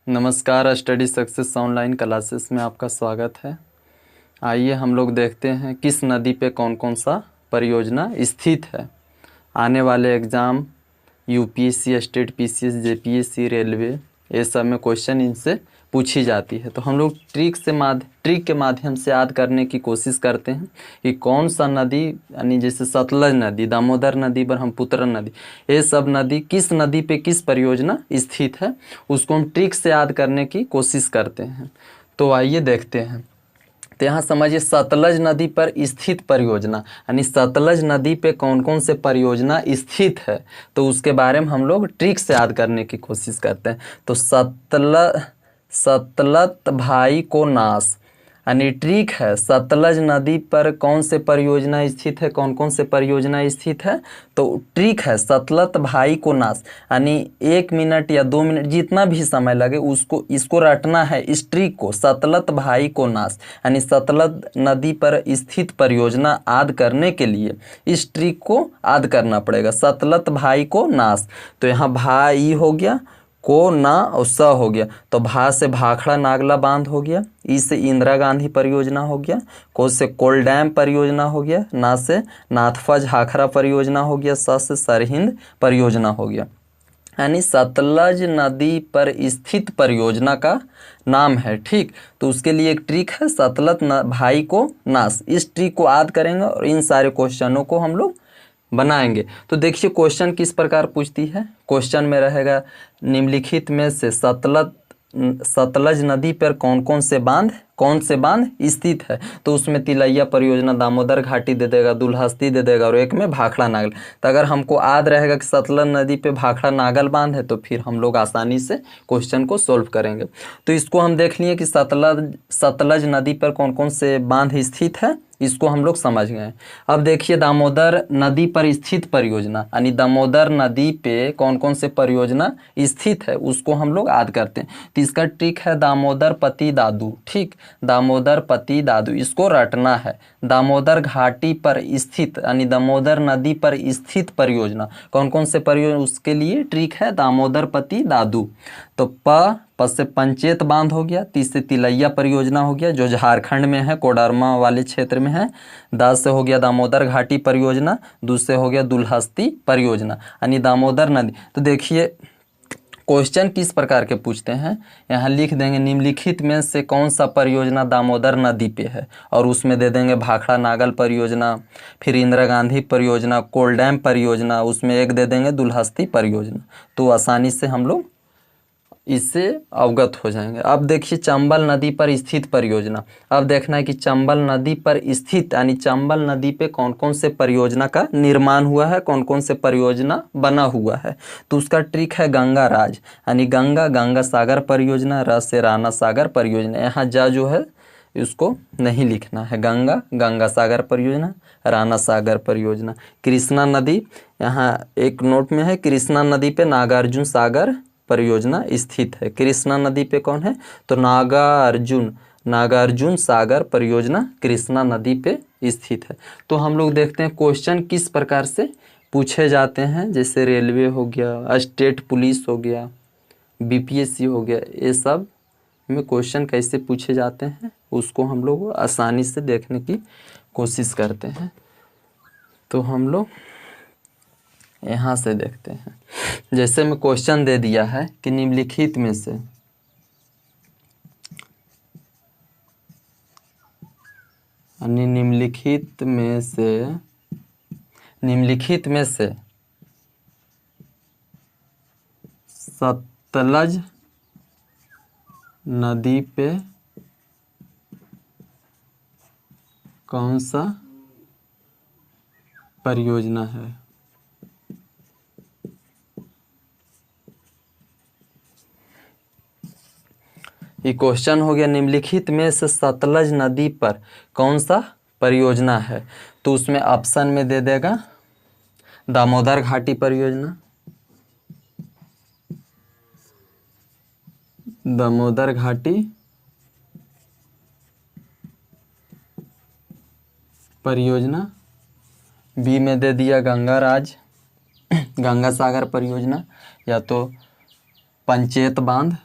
नमस्कार, study success online classes में आपका स्वागत है। आइए हम लोग देखते हैं किस नदी पे कौन कौन सा परियोजना स्थित है। आने वाले exam UPSC, state PCS, JPSC, railway, ये सब में क्वेश्चन इनसे पूछी जाती है। तो हम लोग ट्रिक के माध्यम से याद करने की कोशिश करते हैं कि कौन सा नदी, यानी जैसे सतलज नदी, दामोदर नदी, ब्रह्मपुत्र नदी, ये सब नदी किस नदी पे किस परियोजना स्थित है, उसको हम ट्रिक से याद करने की कोशिश करते हैं। तो आइए देखते हैं। तो यहाँ समझिए, सतलज नदी पर स्थित परियोजना, यानी सतलज नदी पे कौन कौन से परियोजना स्थित है, तो उसके बारे में हम लोग ट्रिक से याद करने की कोशिश करते हैं। तो सतलत भाई को नास, यानी ट्रिक है, सतलज नदी पर कौन से परियोजना स्थित है, कौन कौन से परियोजना स्थित है। तो ट्रिक है सतलत भाई को नास, यानी 1 मिनट या 2 मिनट जितना भी समय लगे इसको रटना है, इस ट्रिक को, सतलत भाई को नास, यानी सतलज नदी पर स्थित परियोजना याद करने के लिए इस ट्रिक को याद करना पड़ेगा, सतलत भाई को नास। तो यहाँ भाई हो गया, को ना और स हो गया, तो भा से भाखड़ा नागला बांध हो गया, ई से इंदिरा गांधी परियोजना हो गया, को से कोल डैम परियोजना हो गया, ना से नाथपा झाखरा परियोजना हो गया, स से सरहिंद परियोजना हो गया। यानी सतलज नदी पर स्थित परियोजना का नाम है। ठीक, तो उसके लिए एक ट्रिक है, सतलज भाई को नास। इस ट्रिक को याद करेंगे और इन सारे क्वेश्चनों को हम लोग बनाएंगे। तो देखिए क्वेश्चन किस प्रकार पूछती है। क्वेश्चन में रहेगा, निम्नलिखित में से सतलज नदी पर कौन से बांध स्थित है। तो उसमें तिलैया परियोजना, दामोदर घाटी दे देगा, दुल्हस्ती दे देगा, और एक में भाखड़ा नागल। तो अगर हमको याद रहेगा कि सतलज नदी पे भाखड़ा नागल बांध है, तो फिर हम लोग आसानी से क्वेश्चन को सोल्व करेंगे। तो इसको हम देख लिए कि सतलज नदी पर कौन कौन से बांध स्थित है, इसको हम लोग समझ गए। अब देखिए, दामोदर नदी पर स्थित परियोजना, यानी दामोदर नदी पे कौन कौन से परियोजना स्थित है, उसको हम लोग याद करते हैं। तो इसका ट्रिक है दामोदर पति दादू। ठीक, दामोदर पति दादू, इसको रटना है। दामोदर घाटी पर स्थित, यानी दामोदर नदी पर स्थित परियोजना कौन कौन से परियोजना, उसके लिए ट्रिक है दामोदर पति दादू। तो प से पंचेत बांध हो गया, ती से तिलैया परियोजना हो गया जो झारखंड में है, कोडरमा वाले क्षेत्र में है। दा से हो गया दामोदर घाटी परियोजना, दू से हो गया दुल्हस्ती परियोजना, यानी दामोदर नदी। तो देखिए क्वेश्चन किस प्रकार के पूछते हैं, यहाँ लिख देंगे निम्नलिखित में से कौन सा परियोजना दामोदर नदी पे है, और उसमें दे देंगे भाखड़ा नागल परियोजना, फिर इंदिरा गांधी परियोजना, कोल डैम परियोजना, उसमें एक दे देंगे दुल्हस्ती परियोजना। तो आसानी से हम लोग इससे अवगत हो जाएंगे। अब देखिए, चंबल नदी पर स्थित परियोजना। अब देखना है कि चंबल नदी पर स्थित, यानी चंबल नदी पे कौन कौन से परियोजना का निर्माण हुआ है, कौन कौन से परियोजना बना हुआ है। तो उसका ट्रिक है गंगा राज, यानी गंगा सागर परियोजना, र से राणा सागर परियोजना। यहाँ जा जो है उसको नहीं लिखना है, गंगा सागर परियोजना, राणा सागर परियोजना। कृष्णा नदी, यहाँ एक नोट में है, कृष्णा नदी पे नागार्जुन सागर परियोजना स्थित है। कृष्णा नदी पे कौन है, तो नागार्जुन सागर परियोजना कृष्णा नदी पे स्थित है। तो हम लोग देखते हैं क्वेश्चन किस प्रकार से पूछे जाते हैं। जैसे रेलवे हो गया, स्टेट पुलिस हो गया, बीपीएससी हो गया, ये सब में क्वेश्चन कैसे पूछे जाते हैं उसको हम लोग आसानी से देखने की कोशिश करते हैं। तो हम लोग यहाँ से देखते हैं। जैसे मैं क्वेश्चन दे दिया है कि निम्नलिखित में से सतलज नदी पे कौन सा परियोजना है। ये क्वेश्चन हो गया, निम्नलिखित में से सतलज नदी पर कौन सा परियोजना है। तो उसमें ऑप्शन में दे देगा दामोदर घाटी परियोजना, दामोदर घाटी परियोजना, बी में दे दिया गंगा सागर परियोजना, या तो पंचेत बांध,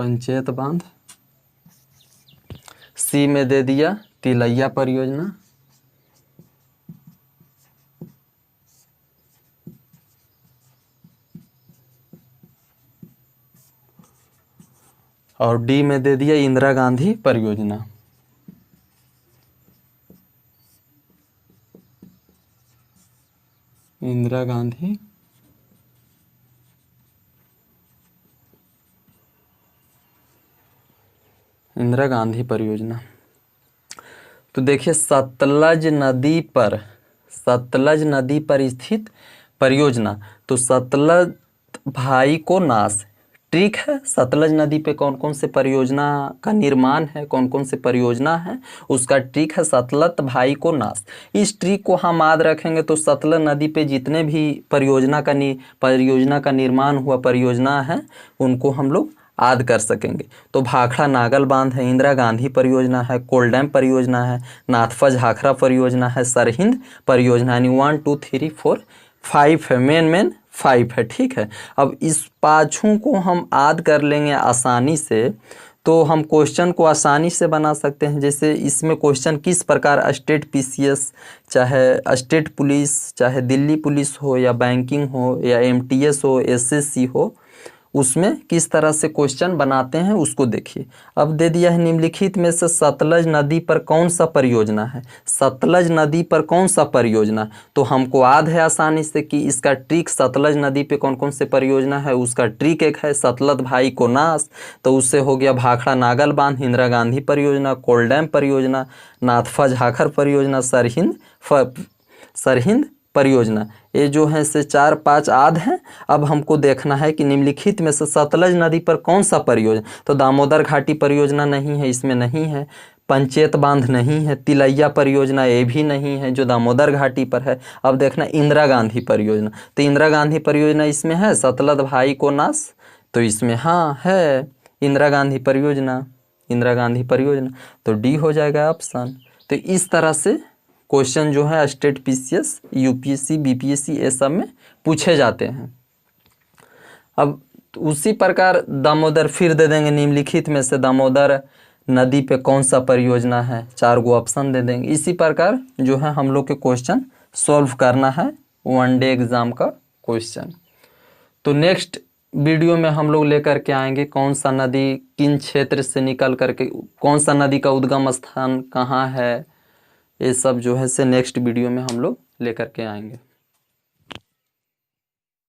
पंचायत बांध। सी में दे दिया तिलैया परियोजना। और डी में दे दिया इंदिरा गांधी परियोजना। इंदिरा गांधी परियोजना। तो देखिए सतलज नदी पर स्थित परियोजना। तो सतलज भाई को नास, ट्रिक है। सतलज नदी पे कौन कौन से परियोजना का निर्माण है, कौन कौन से परियोजना है, उसका ट्रिक है सतलज भाई को नास। इस ट्रिक को हम याद रखेंगे तो सतलज नदी पे जितने भी परियोजना का निर्माण हुआ परियोजना है उनको हम लोग याद कर सकेंगे। तो भाखड़ा नागल बांध है, इंदिरा गांधी परियोजना है, कोल डैम परियोजना है, नाथपा झाखरा परियोजना है, सरहिंद परियोजना, यानी 1 2 3 4 5 है, मेन 5 है। ठीक है, अब इस पाँचों को हम याद कर लेंगे आसानी से, तो हम क्वेश्चन को आसानी से बना सकते हैं। जैसे इसमें क्वेश्चन किस प्रकार स्टेट पीसीएस, चाहे स्टेट पुलिस, चाहे दिल्ली पुलिस हो, या बैंकिंग हो, या एमटीएस हो, एसएससी हो, उसमें किस तरह से क्वेश्चन बनाते हैं उसको देखिए। अब दे दिया है निम्नलिखित में से सतलज नदी पर कौन सा परियोजना है। सतलज नदी पर कौन सा परियोजना, तो हमको याद है आसानी से कि इसका ट्रिक सतलज नदी पे कौन कौन से परियोजना है, उसका ट्रिक एक है सतलज भाई को नास। तो उससे हो गया भाखड़ा नागल बांध, इंदिरा गांधी परियोजना, कोल डैम परियोजना, नाथपा झाखर परियोजना, सरहिंद परियोजना। ये जो है से 4-5 आद हैं। अब हमको देखना है कि निम्नलिखित में से सतलज नदी पर कौन सा परियोजना, तो दामोदर घाटी परियोजना नहीं है, इसमें नहीं है। पंचायत बांध नहीं है, तिलैया परियोजना ये भी नहीं है जो दामोदर घाटी पर है। अब देखना इंदिरा गांधी परियोजना, तो इंदिरा गांधी परियोजना इसमें है, सतलज भाई को नास, तो इसमें हाँ है इंदिरा गांधी परियोजना, तो डी हो जाएगा ऑप्शन। तो इस तरह से क्वेश्चन जो है स्टेट पीसीएस, यूपीएससी, बीपीएससी ये सब में पूछे जाते हैं। अब उसी प्रकार दामोदर फिर दे देंगे, निम्नलिखित में से दामोदर नदी पे कौन सा परियोजना है, 4 गो ऑप्शन दे देंगे। इसी प्रकार जो है हम लोग के क्वेश्चन सॉल्व करना है, 1 डे एग्जाम का क्वेश्चन। तो नेक्स्ट वीडियो में हम लोग लेकर के आएंगे कौन सा नदी किन क्षेत्र से निकल करके, कौन सा नदी का उद्गम स्थान कहाँ है, ये सब जो है से नेक्स्ट वीडियो में हम लोग लेकर के आएंगे।